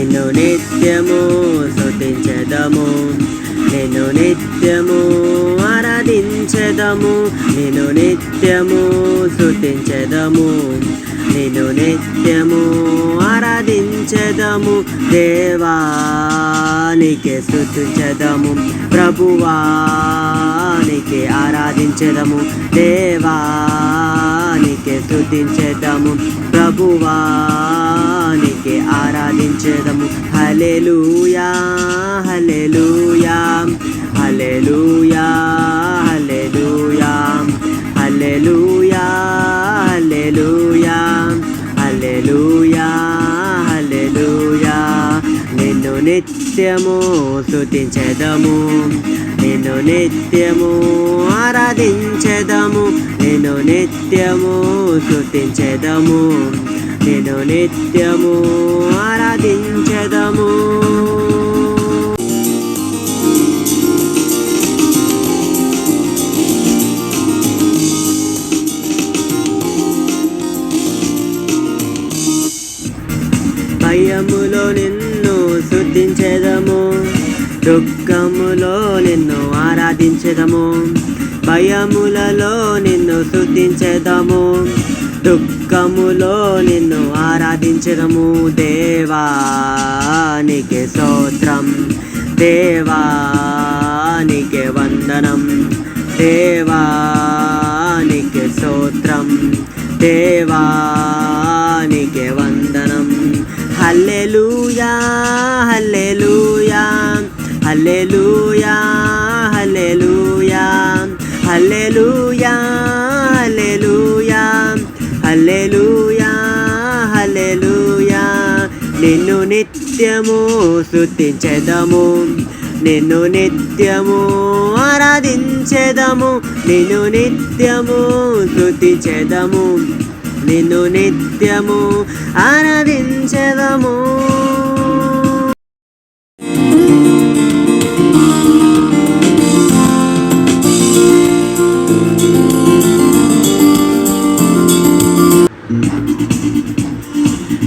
నిన్ను నిత్యము స్తుతించెదము, నిన్ను నిత్యము ఆరాధించెదము, నిన్ను నిత్యము స్తుతించెదము, నిన్ను నిత్యము ఆరాధించెదము. దేవానికే స్తుతించెదము, ప్రభువానికే ఆరాధించెదము, దేవానికే స్తుతించెదము, ప్రభువానికే ఆరాధించెదము. హల్లెలూయా హల్లెలూయా హల్లెలూయా హల్లెలూయా హల్లెలూయా హల్లెలూయా హల్లెలూయా హల్లెలూయా. నిన్ను నిత్యము స్తుతించెదము, నిన్ను నిత్యము ఆరాధించెదము, నిన్ను నిత్యము స్తుతించెదము, నిన్ను నిత్యము ఆరాధించెదము. భయములో నిన్ను స్తుతించెదము, దుఃఖములో నిన్ను ఆరాధించెదము, భయములలో నిన్ను స్తుతించెదము, దుఃఖములో నిన్ను ఆరాధించెదము. దేవానికే స్తోత్రం, దేవానికే వందనం, దేవానికే స్తోత్రం, దేవానికే వందనం. హల్లెలూయా హల్లెలూయా హల్లెలూయా హల్లెలూయా హల్లెలూయా హల్లెలూయా హల్లెలూయా హల్లెలూయా. నిన్ను నిత్యము స్తుతించెదము, నిన్ను నిత్యము ఆరాధించెదము, నిన్ను నిత్యము స్తుతించెదము, నిన్ను నిత్యము ఆరాధించెదము.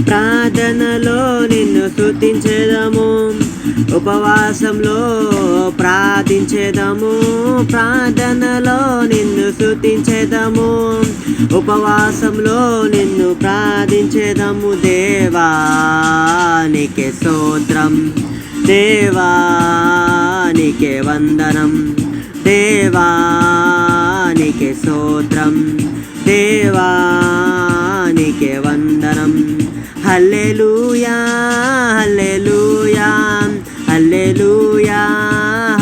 ప్రార్థనలో నిన్ను స్తుతించెదము, ఉపవాసంలో ప్రార్థించెదము, ప్రార్థనలో నిన్ను స్తుతించెదము, ఉపవాసంలో నిన్ను ప్రార్థించెదము. దేవానికే స్తోత్రం, దేవానికే వందనం, దేవానికే స్తోత్రం, దేవానికే వందనం. హల్లెలూయా హల్లెలూయా హల్లెలూయా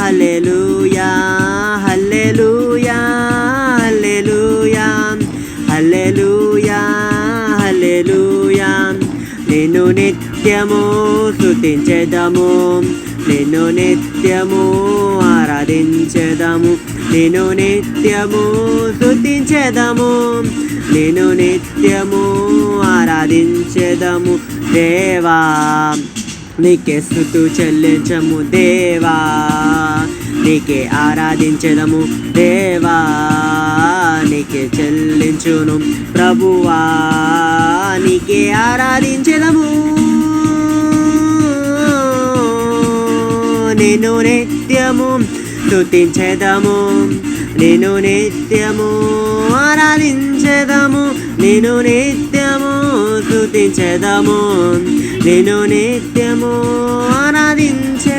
హల్లెలూయా హల్లెలూయా హల్లెలూయా హల్లెలూయా హల్లెలూయా. నిన్ను నిత్యము స్తుతించెదము, నిన్ను నిత్యము ఆరాధించెదము, నిన్ను నిత్యము స్తుతించెదము, నిన్ను నిత్యము ఆరాధించెదము. దేవా నీకే స్తుతి చెల్లించము, దేవా నీకే ఆరాధించెదము, దేవా నీకే చెల్లించును, ప్రభువా నీకే ఆరాధించెదము. నిన్ను నిత్యము స్తుతించెదము, నిన్ను నిత్యము ఆరాధించెదము, నిన్ను నిత్యము స్తుతించెదము, నిన్ను నిత్యము ఆరాధించెదము.